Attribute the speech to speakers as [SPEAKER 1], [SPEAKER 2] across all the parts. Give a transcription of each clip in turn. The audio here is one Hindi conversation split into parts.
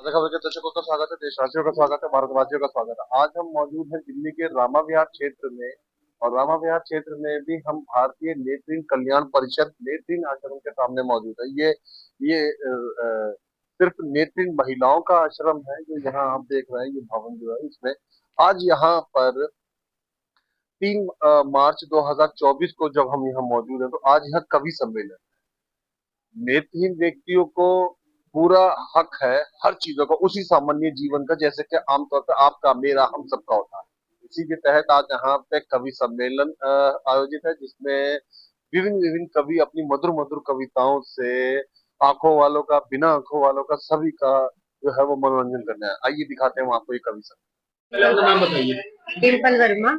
[SPEAKER 1] ताज़ा खबर के दर्शकों का स्वागत है, देशवासियों का स्वागत है, भारतवासियों का स्वागत है। आज हम मौजूद हैं दिल्ली के रामा विहार क्षेत्र में और रामा विहार क्षेत्र में भी हम भारतीय नेत्रहीन कल्याण परिषद नेत्रहीन आश्रम के सामने मौजूद है। ये सिर्फ नेत्रहीन महिलाओं का आश्रम है जो यहाँ आप देख रहे हैं। ये भवन जो है इसमें आज यहाँ पर 3 मार्च 2024 को जब हम यहाँ मौजूद हैं तो आज यहाँ कवि सम्मेलन। नेत्रहीन व्यक्तियों को पूरा हक है हर चीजों का, उसी सामान्य जीवन का जैसे कि आमतौर पर आपका मेरा हम सबका होता है। इसी के तहत आज यहाँ पे कवि सम्मेलन आयोजित है जिसमें विभिन्न विभिन्न कवि अपनी मधुर मधुर कविताओं से आंखों वालों का, बिना आंखों वालों का, सभी का जो है वो मनोरंजन करना है। आइए दिखाते हैं हम आपको ये कवि सम्मेलन।
[SPEAKER 2] पहले अपना नाम बताइए।
[SPEAKER 3] डिम्पल वर्मा।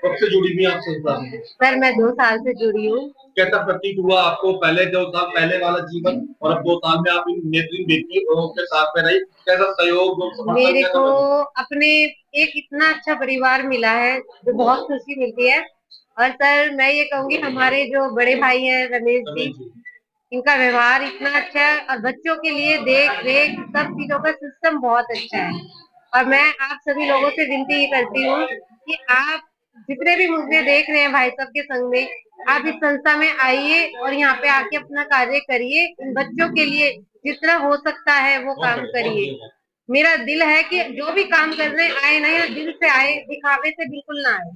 [SPEAKER 2] कब से जुड़ी हुई आप संस्था से?
[SPEAKER 3] सर मैं 2 साल से जुड़ी हूँ।
[SPEAKER 2] कैसा प्रतीत हुआ आपको पहले 2 साल पहले वाला जीवन और अब 2 साल में आप इन नेत्रहीन व्यक्तियों के साथ में रही, कैसा सहयोग और समर्थन?
[SPEAKER 3] मेरे को अपने एक इतना अच्छा परिवार मिला है जो बहुत खुशी मिलती है। और सर मैं ये कहूँगी हमारे जो बड़े भाई हैं रमेश जी, इनका व्यवहार इतना अच्छा है और बच्चों के लिए देख रेख सब चीजों का सिस्टम बहुत अच्छा है। और मैं आप सभी लोगों से विनती ये करती हूँ कि आप जितने भी मुझे देख रहे हैं भाई साहब के संग में, आप इस संस्था में आइए और यहाँ पे आके अपना कार्य करिए। इन बच्चों के लिए जितना हो सकता है वो काम करिए। मेरा दिल है कि जो भी काम करने आए ना या दिल से आए, दिखावे से बिल्कुल ना आए।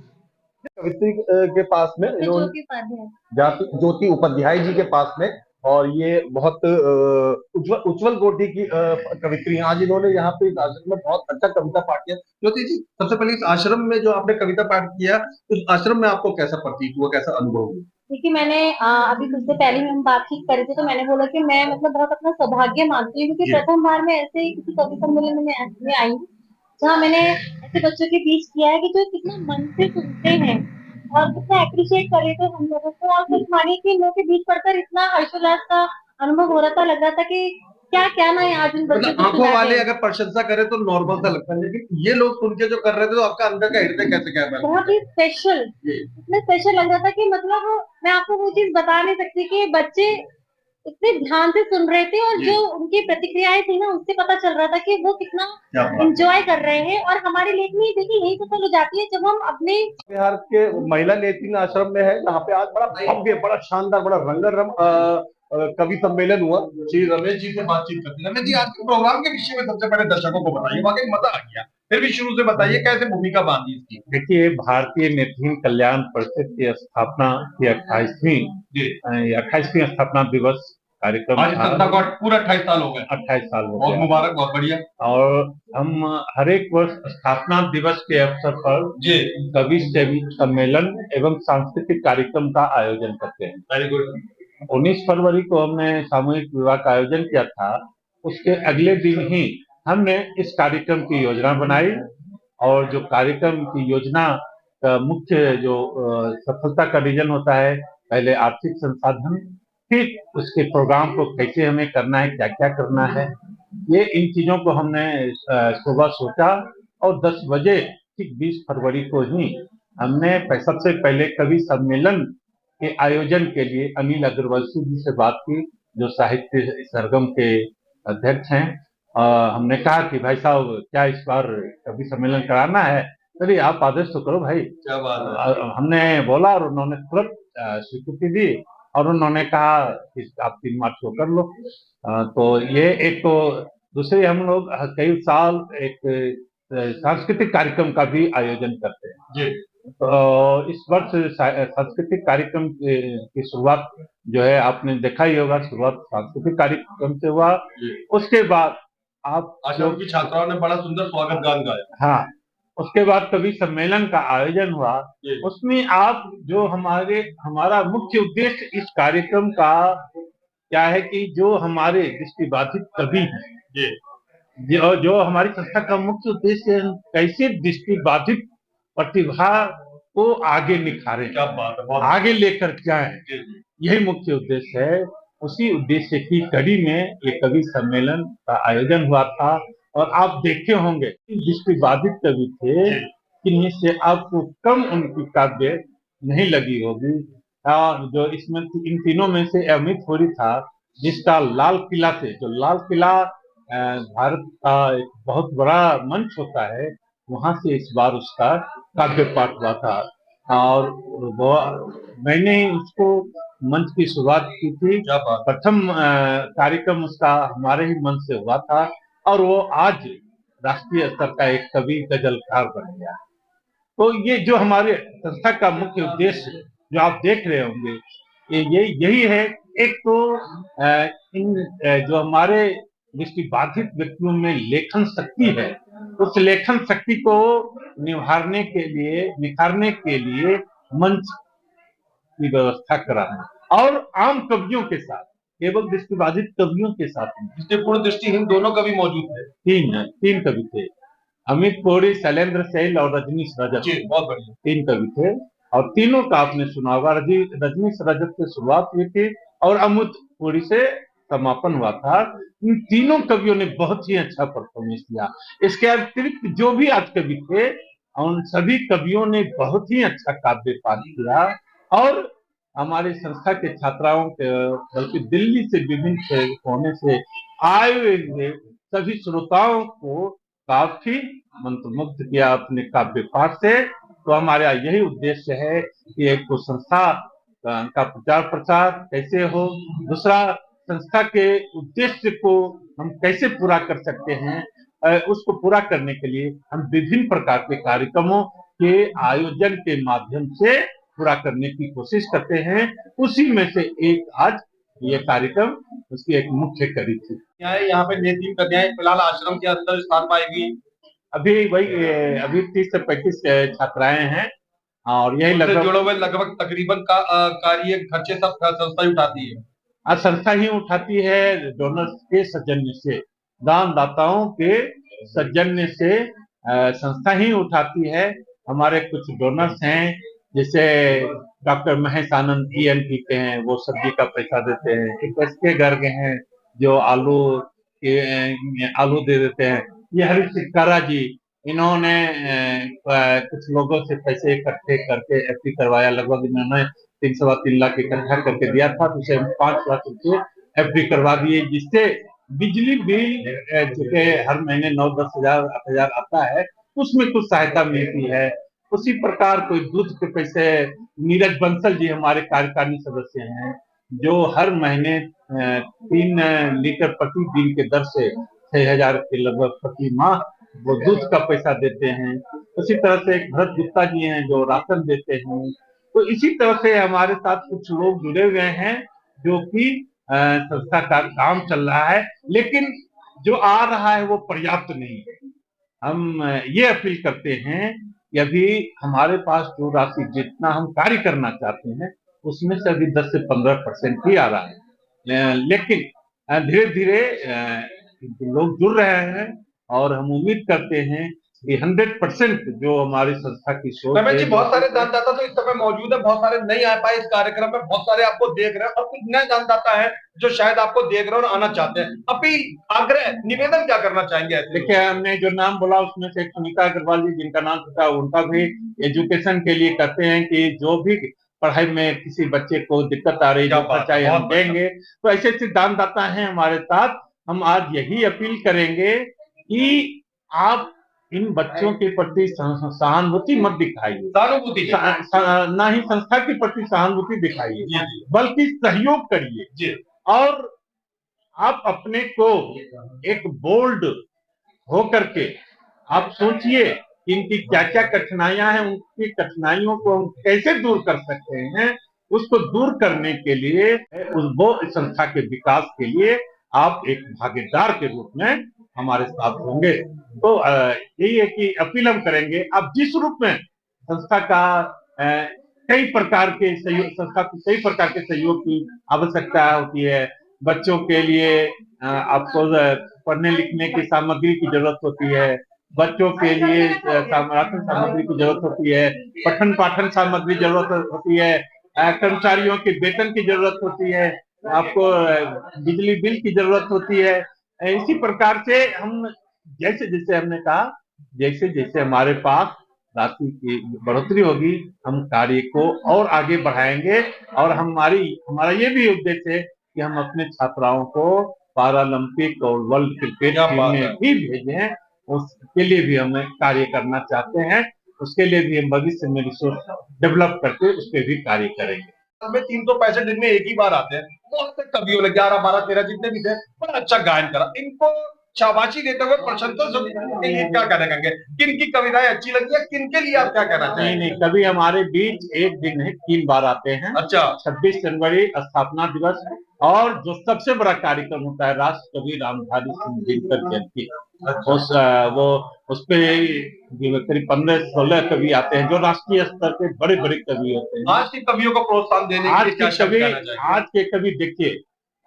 [SPEAKER 1] कवित्री के पास में ज्योति उपाध्याय जी के पास में, और ये बहुत उज्जवल कोटि की कवित्री हैं। आज इन्होंने यहाँ पे इस आश्रम में बहुत अच्छा कविता पाठ किया।
[SPEAKER 2] ज्योति जी, सबसे पहले इस आश्रम में जो आपने कविता पाठ किया, उस आश्रम में आपको कैसा प्रतीत हुआ, कैसा अनुभव हुआ?
[SPEAKER 4] देखिए मैंने अभी कुछ देर पहले ही हम बातचीत कर रहे थे तो मैंने बोला कि मैं मतलब बहुत अपना सौभाग्य मानती हूँ क्योंकि प्रथम बार मैं ऐसे ही किसी कवि सम्मेलन में आई हूँ जहाँ मैंने ऐसे बच्चों के बीच किया है कि जो कितना मन से सुनते हैं और कितना अप्रिशिएट कर रहे थे हम लोगों को। और कुछ मानिए कि इन लोगों के बीच पढ़कर इतना हर्षोल्लास का अनुभव हो रहा था, लग रहा था कि क्या क्या ना आज इन बच्चों को
[SPEAKER 2] आंखों वाले अगर प्रशंसा करे तो नॉर्मल सा लगता है, लेकिन ये लोग सुन के जो कर रहे थे तो आपका अंदर का हृदय कैसे क्या है?
[SPEAKER 4] बहुत ही स्पेशल, इतना स्पेशल लग रहा था कि मतलब मैं आपको वो चीज बता नहीं सकती कि बच्चे इतने ध्यान से सुन रहे थे और जो उनकी प्रतिक्रियाएं थी ना उससे पता चल रहा था कि वो कितना एंजॉय कर रहे हैं। और हमारे लिए भी देखिए यही सफल हो जाती है जब हम अपने
[SPEAKER 1] बिहार के महिला नेत्रहीन आश्रम में है जहाँ पे आज बड़ा भव्य, बड़ा शानदार, बड़ा रंगारंग कवि सम्मेलन हुआ।
[SPEAKER 2] श्री रमेश जी से बातचीत करते हैं। रमेश जी, आज के प्रोग्राम के विषय में सबसे पहले दर्शकों को बताइए, वाकई मजा आ गया। फिर भी शुरू से बताइए कैसे भूमिका बांधी इसकी।
[SPEAKER 5] देखिए, भारतीय नेत्रहीन कल्याण परिषद की स्थापना की 28वीं स्थापना दिवस कार्यक्रम
[SPEAKER 2] आज तक पूरा 28 साल हो गए।
[SPEAKER 5] 28 साल हो गए।
[SPEAKER 2] बहुत मुबारक, बहुत बढ़िया।
[SPEAKER 5] और हम हर एक वर्ष स्थापना दिवस के अवसर पर कवि सम्मेलन एवं सांस्कृतिक कार्यक्रम का आयोजन करते हैं।
[SPEAKER 2] Very good.
[SPEAKER 5] 19 फरवरी को हमने सामूहिक विवाह का आयोजन किया था। उसके अगले दिन ही हमने इस कार्यक्रम की योजना बनाई और जो कार्यक्रम की योजना का मुख्य जो सफलता का रीजन होता है, पहले आर्थिक संसाधन, फिर उसके प्रोग्राम को कैसे हमें करना है, क्या क्या करना है, ये इन चीजों को हमने सुबह सोचा और 10 बजे ठीक 20 फरवरी को ही हमने सबसे पहले कवि सम्मेलन के आयोजन के लिए अनिल अग्रवाल जी से बात की, जो साहित्य सरगम के अध्यक्ष हैं। हमने कहा कि भाई साहब क्या इस बार कवि सम्मेलन कराना है? चलिए आप आदेश तो करो भाई।
[SPEAKER 2] क्या बात है।
[SPEAKER 5] हमने बोला और उन्होंने तुरंत स्वीकृति दी और उन्होंने कहा कि आप 3 मार्च को कर लो। तो ये एक, तो दूसरे हम लोग कई साल एक सांस्कृतिक कार्यक्रम का भी आयोजन करते हैं जी। तो इस वर्ष सांस्कृतिक कार्यक्रम की शुरुआत जो है आपने देखा ही होगा, शुरुआत सांस्कृतिक कार्यक्रम से हुआ। उसके बाद आप
[SPEAKER 2] आश्रम की छात्राओं ने बड़ा सुंदर स्वागत गान गाया।
[SPEAKER 5] हाँ, उसके बाद कवि सम्मेलन का आयोजन हुआ। उसमें आप जो हमारा मुख्य उद्देश्य इस कार्यक्रम का क्या है कि जो हमारे दृष्टिबाधित कवि हैं, जो हमारी संस्था का मुख्य उद्देश्य है, कैसे दृष्टिबाधित प्रतिभा को आगे निखारे, आगे लेकर जाएं, यही मुख्य उद्देश्य है। उसी उद्देश्य की कड़ी में ये कवि सम्मेलन का आयोजन हुआ था। और आप देखे होंगे दृष्टिबाधित कवि थे, जिनमें से आपको कम उनकी काव्य नहीं लगी होगी। जो इसमें इन तीनों में से अमित होरी था, जिसका लाल किला से, जो लाल किला भारत का एक बहुत बड़ा मंच होता है, वहां से इस बार उसका काव्य पाठ हुआ था। और मैंने उसको मंच की शुरुआत की थी।
[SPEAKER 2] क्या बात।
[SPEAKER 5] प्रथम कार्यक्रम उसका हमारे ही मंच से हुआ था और वो आज राष्ट्रीय स्तर का एक कवि गजलकार बन गया। तो ये जो हमारे संस्था का मुख्य उद्देश्य जो आप देख रहे होंगे, ये यही है। एक तो इन जो हमारे दृष्टिबाधित व्यक्तियों में लेखन शक्ति है, उस लेखन शक्ति को निखारने के लिए मंच की व्यवस्था कराना और आम कवियों के साथ, केवल दृष्टिबाधित कवियों के साथ नहीं।
[SPEAKER 2] पूर्ण दृष्टिहीन दोनों कवि मौजूद थे।
[SPEAKER 5] तीन कवि थे, अमित कोड़ी, शैलेंद्र सैल और रजनीश रजक।
[SPEAKER 2] जी, बहुत बढ़िया।
[SPEAKER 5] 3 कवि थे और तीनों का आपने सुना होगा। रजनीश रजक से शुरुआत हुई थी और अमित कोड़ी से समापन हुआ था। इन तीनों कवियों ने बहुत ही अच्छा परफॉर्मेंस किया। इसके अतिरिक्त जो भी आज कवि थे, उन सभी कवियों ने बहुत ही अच्छा काव्य पाठ किया और हमारी संस्था के छात्राओं के, बल्कि दिल्ली से विभिन्न कोने से आए हुए सभी श्रोताओं को काफी मंत्रमुग्ध किया अपने काव्य पाठ से। तो हमारा यही उद्देश्य है कि एक तो संस्था का प्रचार प्रसार कैसे हो, दूसरा संस्था के उद्देश्य को हम कैसे पूरा कर सकते हैं, उसको पूरा करने के लिए हम विभिन्न प्रकार के कार्यक्रमों के आयोजन के माध्यम से पूरा करने की कोशिश करते हैं। उसी में से एक आज ये कार्यक्रम उसकी एक मुख्य कड़ी थी।
[SPEAKER 2] यहाँ पे नेतृत्व कन्याएं फिलहाल आश्रम के अंदर स्थान पाएगी।
[SPEAKER 5] अभी 30 से 35 छात्राएं हैं और यही
[SPEAKER 2] लगभग तकरीबन का कार्य खर्चे सब संस्था ही उठाती है।
[SPEAKER 5] संस्था ही उठाती है, डोनर्स के सौजन्य से, दानदाताओं के सौजन्य से संस्था ही उठाती है। हमारे कुछ डोनर्स हैं, जैसे डॉक्टर महेश आनंद ENT के हैं, वो सब्जी का पैसा देते हैं। एक SK गर्ग हैं जो आलू दे देते हैं। ये हरि सिक्कारा जी, इन्होंने कुछ लोगों से पैसे इकट्ठे करके FD करवाया। लगभग इन्होंने 3 लाख इकट्ठा करके दिया था, तो उसे 5 लाख रुपए FD करवा दिए, जिससे बिजली बिल चूंकि हर महीने 9-10 हजार आता है, उसमें कुछ सहायता मिलती है। उसी प्रकार कोई दूध के पैसे, नीरज बंसल जी हमारे कार्यकारिणी सदस्य हैं, जो हर महीने 3 लीटर प्रति दिन के दर से 6,000 के लगभग प्रति माह वो दूध का पैसा देते हैं। उसी तरह से एक भरत गुप्ता जी हैं जो राशन देते हैं। तो इसी तरह से हमारे साथ कुछ लोग जुड़े हुए हैं जो कि संस्था का काम चल रहा है, लेकिन जो आ रहा है वो पर्याप्त नहीं है। हम ये अपील करते हैं कि अभी हमारे पास जो राशि, जितना हम कार्य करना चाहते हैं, उसमें से अभी 10 से 15% ही आ रहा है, लेकिन धीरे धीरे लोग जुड़ रहे हैं और हम उम्मीद करते हैं कि 100% जो हमारी संस्था की सोच है।
[SPEAKER 2] जी, बहुत सारे दानदाता तो इस समय मौजूद है, बहुत सारे नहीं आ पाए इस कार्यक्रम में, बहुत सारे आपको देख रहे हैं और कुछ नए दानदाता हैं जो शायद आपको देख रहे हैं और आना चाहते हैं। अपील, आग्रह, निवेदन क्या करना चाहेंगे?
[SPEAKER 5] देखिए, हमने जो नाम बोला उसमें से सुनीता अग्रवाल जी, जिनका नाम था, उनका भी एजुकेशन के लिए कहते हैं कि जो भी पढ़ाई में किसी बच्चे को दिक्कत आ रही है, जो चाहे हम देंगे। तो ऐसे ऐसे दानदाता हैं हमारे साथ। हम आज यही अपील करेंगे कि आप इन बच्चों के प्रति सहानुभूति मत दिखाइए, ना ही संस्था के प्रति सहानुभूति दिखाइए, बल्कि सहयोग करिए। और आप अपने को एक बोल्ड हो करके आप सोचिए कि इनकी क्या क्या कठिनाइयां हैं, उनकी कठिनाइयों को हम कैसे दूर कर सकते हैं। उसको दूर करने के लिए, वो संस्था के विकास के लिए आप एक भागीदार के रूप में हमारे साथ होंगे। तो यही है कि अपील हम करेंगे, आप जिस रूप में संस्था का कई प्रकार के सहयोग की आवश्यकता होती है। बच्चों के लिए आपको पढ़ने लिखने की सामग्री की जरूरत होती है, बच्चों के लिए राशन सामग्री की जरूरत होती है, पठन पाठन सामग्री जरूरत होती है, कर्मचारियों के वेतन की जरूरत होती है, आपको बिजली बिल की जरूरत होती है। इसी प्रकार से हम जैसे जैसे हमने कहा, जैसे जैसे हमारे पास राशि की बढ़ोतरी होगी, हम कार्य को और आगे बढ़ाएंगे। और हमारा ये भी उद्देश्य है कि हम अपने छात्राओं को पैरालंपिक और वर्ल्ड क्रिकेट
[SPEAKER 2] क्या
[SPEAKER 5] टीम
[SPEAKER 2] बात
[SPEAKER 5] में
[SPEAKER 2] है।
[SPEAKER 5] भी भेजें, उसके लिए भी हमें कार्य करना चाहते हैं। उसके लिए भी हम भविष्य में रिसोर्स डेवलप करके उस पर भी कार्य करेंगे।
[SPEAKER 2] में 365 दिन में एक ही बार आते हैं। बहुत से कवियों ने 11, 12, 13 जितने भी थे बड़ा अच्छा गायन करा। इनको शाबाशी देते हुए प्रशंसा के लिए क्या कहना चाहेंगे? किन की कविताएं अच्छी लगी है, किन के लिए आप क्या कहना
[SPEAKER 5] नहीं
[SPEAKER 2] चाहेंगे?
[SPEAKER 5] नहीं, कभी हमारे बीच एक दिन नहीं 3 बार आते हैं।
[SPEAKER 2] अच्छा।
[SPEAKER 5] 26 जनवरी स्थापना दिवस, और जो सबसे बड़ा कार्यक्रम होता है राष्ट्र कवि रामधारी सिंह दिनकर जयंती, उस पे करीब 15-16 कवि आते हैं जो राष्ट्रीय स्तर के बड़े बड़े कवि होते हैं।
[SPEAKER 2] आज के कवियों को प्रोत्साहन देने के लिए क्या शब्द कहना चाहेंगे?
[SPEAKER 5] आज के कवि देखिए,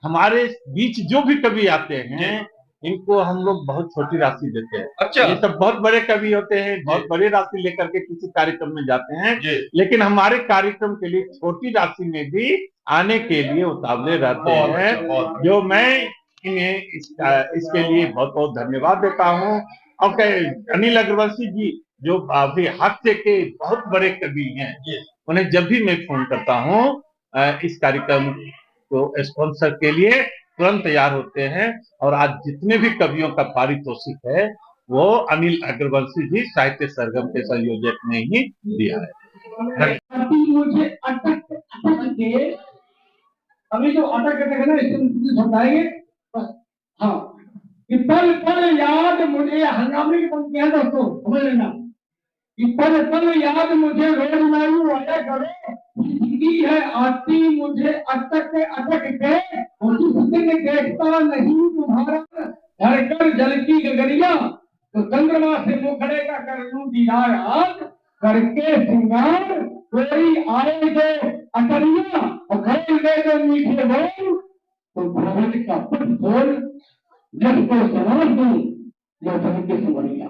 [SPEAKER 5] हमारे बीच जो भी कवि आते हैं इनको हम लोग बहुत छोटी राशि देते हैं।
[SPEAKER 2] अच्छा।
[SPEAKER 5] ये सब बहुत बड़े कवि होते हैं, बहुत बड़ी राशि लेकर के किसी कार्यक्रम में जाते हैं, लेकिन हमारे कार्यक्रम के लिए छोटी राशि में भी आने के लिए उतावले रहते हैं, जो मैं इन्हें इसके लिए बहुत बहुत धन्यवाद देता हूँ। और अनिल अग्रवंशी जी जो अभी हास्य के बहुत बड़े कवि हैं, उन्हें जब भी मैं फोन करता हूँ इस कार्यक्रम को स्पॉन्सर के लिए तुरंत तैयार होते हैं। और आज जितने भी कवियों का पारितोषिक है वो अनिल अग्रवंशी जी साहित्य सरगम के संयोजक ने ही दिया है।
[SPEAKER 6] मुझे अटक के अभी जो अटक करते हैं ना, इसको समझाएंगे। हाँ, कि पल पल याद मुझे, हंगामे की पंक्तियां दोस्तों समझ लेना, कि पल पल याद मुझे रोजनायु आया करो, जिंदगी है आती मुझे अटक के, और जिस दिन देखता नहीं तुम्हारा धड़कन जल की गगरिया, तो चंद्रमा से मुखड़े का कर लूं दीदार आज, करके श्रृंगार कोई आए जो अटरिया, और खोल दे जो मीठे बोल, तो भगवत का पुट बोल जिसको समझ दूं मैं धन के सुवरिया,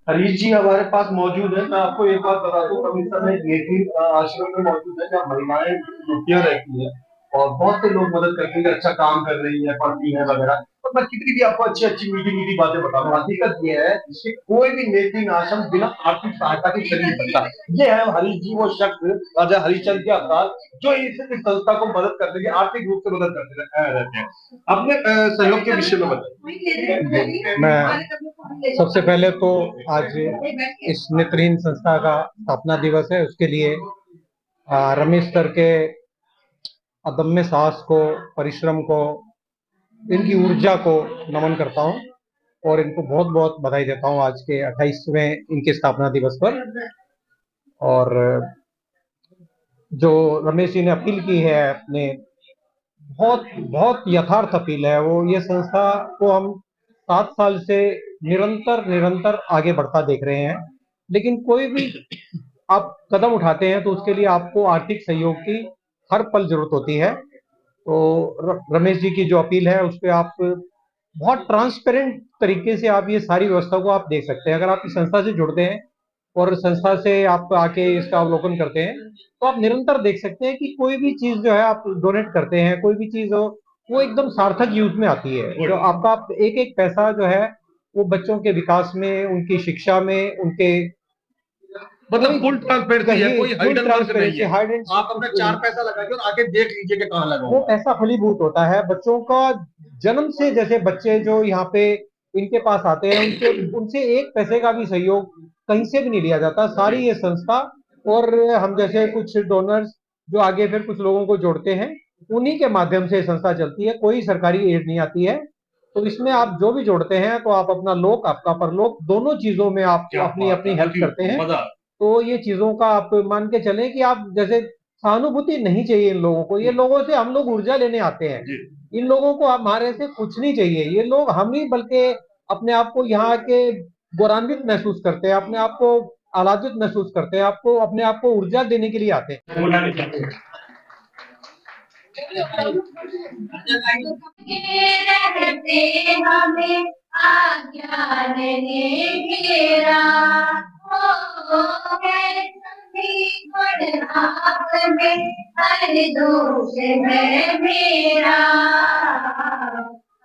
[SPEAKER 2] हरीश जी हमारे पास मौजूद है। मैं आपको एक बात बता दूं, कमिश्नर में नेटिव आश्रम में मौजूद है जहाँ महिलाएं छुट्टियां रहती है और बहुत से लोग मदद करते हैं, अच्छा काम कर रही है, पढ़ती है वगैरह। तो मैं कितनी भी आपको अच्छी अच्छी मीठी मीठी बातें बता दूं, हकीकत ये है कि कोई भी नेतृत्व आश्रम बिना आर्थिक सहायता के चल नहीं सकता। ये है हरीश जी वो शख्स, राजा हरिश्चंद्र के अवतार, जो इस संस्था को मदद करने के आर्थिक रूप से मदद करते रहते हैं। अपने सहयोग के विषय में बताइए।
[SPEAKER 7] मैं सबसे पहले तो आज इस नेत्रहीन संस्था का स्थापना दिवस है, उसके लिए रमेश सर के अदम्य साहस को, परिश्रम को, इनकी ऊर्जा को नमन करता हूं और इनको बहुत बहुत बधाई देता हूं आज के 28वें इनके स्थापना दिवस पर। और जो रमेश जी ने अपील की है अपने, बहुत बहुत यथार्थ अपील है वो। ये संस्था को हम 7 साल से निरंतर आगे बढ़ता देख रहे हैं, लेकिन कोई भी आप कदम उठाते हैं तो उसके लिए आपको आर्थिक सहयोग की हर पल जरूरत होती है। तो रमेश जी की जो अपील है उस पर आप बहुत ट्रांसपेरेंट तरीके से आप ये सारी व्यवस्था को आप देख सकते हैं। अगर आप इस संस्था से जुड़ते हैं और संस्था से आप आके इसका अवलोकन करते हैं तो आप निरंतर देख सकते हैं कि कोई भी चीज जो है आप डोनेट करते हैं, कोई भी चीज हो, वो एकदम सार्थक यूज में आती है। जो आपका एक एक पैसा जो है वो बच्चों के विकास में, उनकी शिक्षा में, उनके
[SPEAKER 2] मतलब फुल ट्रांसपेरेंसी है, कोई हाइडन वर्क नहीं है। आप अपना 4 पैसा लगा के और आके देख लीजिए कि कहाँ लगा।
[SPEAKER 7] वो पैसा फलीभूत होता है। बच्चों का जन्म से, जैसे बच्चे जो यहाँ पे इनके पास आते हैं उनसे एक पैसे का भी सहयोग कहीं से भी नहीं लिया जाता। सारी ये संस्था और हम जैसे कुछ डोनर्स जो आगे फिर कुछ लोगों को जोड़ते हैं, उन्हीं के माध्यम से संस्था चलती है। कोई सरकारी एड नहीं आती है। तो इसमें आप जो भी जोड़ते हैं तो आप अपना लोक, आपका परलोक, दोनों चीजों में आप अपनी अपनी हेल्प करते हैं। तो ये चीजों का आप मान के चलें कि आप जैसे सहानुभूति नहीं चाहिए इन लोगों को। ये लोगों से हम लोग ऊर्जा लेने आते हैं। इन लोगों को हमारे से कुछ नहीं चाहिए। ये लोग हम ही बल्कि अपने आप को यहाँ के गौरवान्वित महसूस करते हैं, अपने आप को आह्लादित महसूस करते हैं, आपको अपने आप को ऊर्जा देने के लिए आते हैं।
[SPEAKER 8] हमें आज्ञान ने घेरा आप में हर दोष है मेरा,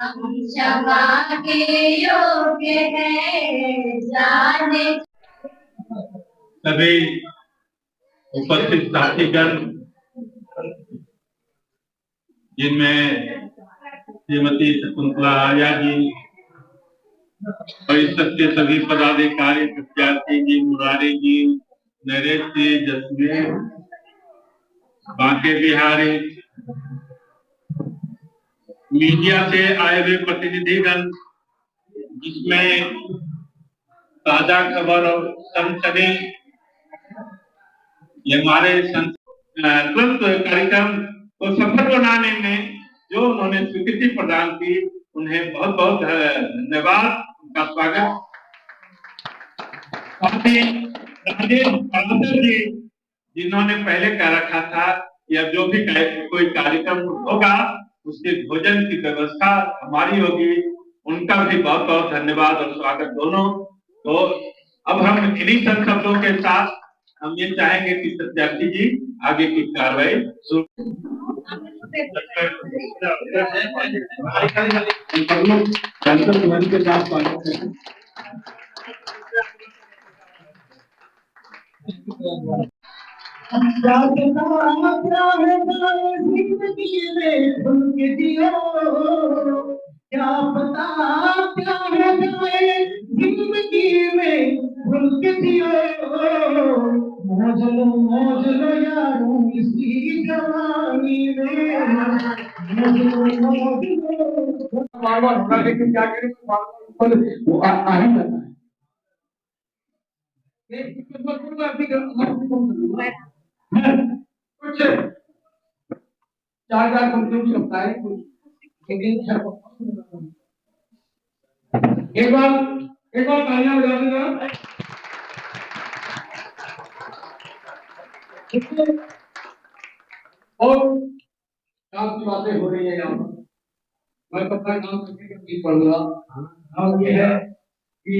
[SPEAKER 8] हम क्षमा के योग्य है जाने।
[SPEAKER 5] सभी उपस्थित साथीगण, जिनमें श्रीमती शकुंतला आर्या जी, परिषद के सभी पदाधिकारी, प्रत्याशी जी, मुरारी जी, नरेश जी, जसवीर, बांके बिहारी, मीडिया से आए हुए प्रतिनिधिगण, जिसमें ताजा खबर और सनसनी, ये हमारे तुरंत कार्यक्रम को सफल बनाने में जो उन्होंने स्वीकृति प्रदान की, उन्हें बहुत बहुत धन्यवाद, उनका स्वागत। राजेश पालकर जी, जिन्होंने पहले कह रखा था कि अब जो भी कोई कार्यक्रम होगा उसके भोजन की व्यवस्था हमारी होगी, उनका भी बहुत बहुत धन्यवाद और स्वागत दोनों। तो अब हम इन्हीं शब्दों के साथ हम ये चाहेंगे कि सत्यार्थी जी आगे की कार्रवाई शुरू।
[SPEAKER 6] क्या पता क्या है जिंदगी में भूल के जियो, मौज लो यारों इसी जवानी में, मौज लो बार-बार होगा, लेकिन क्या करें वो आ ही जाता है। कुछ 4 कंप्यूटर लगता है कुछ एक बार तालियां बजा देना। और काम की बातें हो रही है यहाँ पर, मैं अपना काम करके कभी पढ़ूंगा। और ये है कि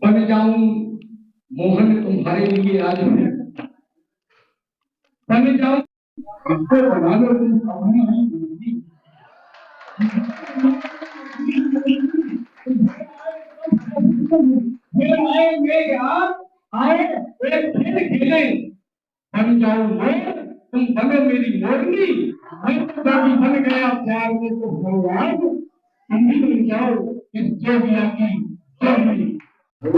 [SPEAKER 6] बन जाऊं मोहन तुम्हारे लिए आज मैं, बन जाऊं बना लो तुम अपनी ही। आए एक खेल खेले, बन जाऊं मैं तुम बनो मेरी मोरनी, मैं तो कभी बन गया प्यार में तो भगवान, तुम भी बन जाओ इस जोगिया की जोगी। तो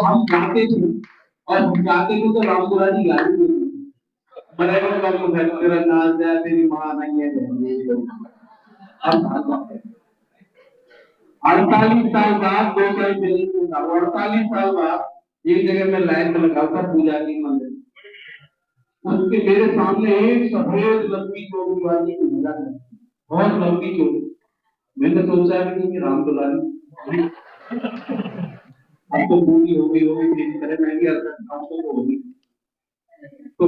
[SPEAKER 6] हम गाते थे और हम गाते थे तो रामपुरा जी गाते थे, तेरा नाच जाए तेरी माँ नहीं है। 48 साल बाद 48 साल बाद एक जगह में लाइन में लगा था पूजा की मंदिर, उसके मेरे सामने एक सफेद लंबी चोटी वाली महिला है, बहुत लंबी चोटी। मैंने सोचा भी कि राम दुलारी अब तो पूरी हो गई होगी, मेरी तरह मैं भी काम तो होगी। तो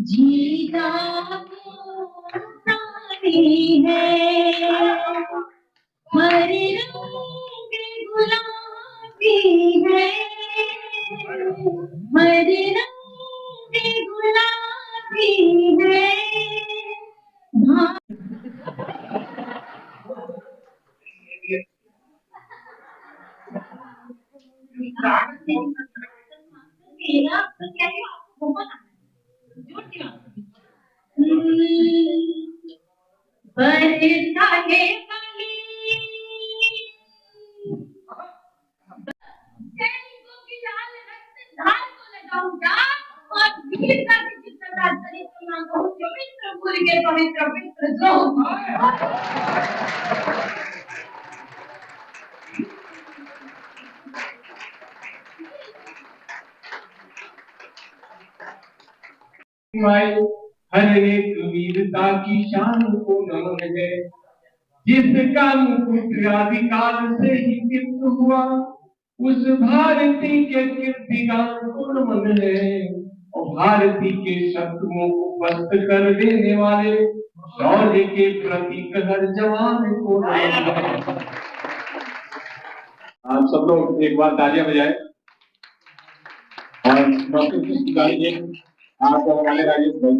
[SPEAKER 6] जीता है हर रंग गुलाबी है, हर रंग गुलाबी है। बरसा है पवित्र हर एक वीरता की शान को नमन है, जिसका मुकुट आदिकाल से ही कीर्त हुआ, उस भारती के कीर्तिगान को नमन है। और भारती के शत्रुओं को पस्त कर देने वाले शौर्य के प्रतीक हर जवान को नमन है। आप सब लोग एक बार तालियां बजाएं और डॉक्टर की गाड़ी आप राजेश भाई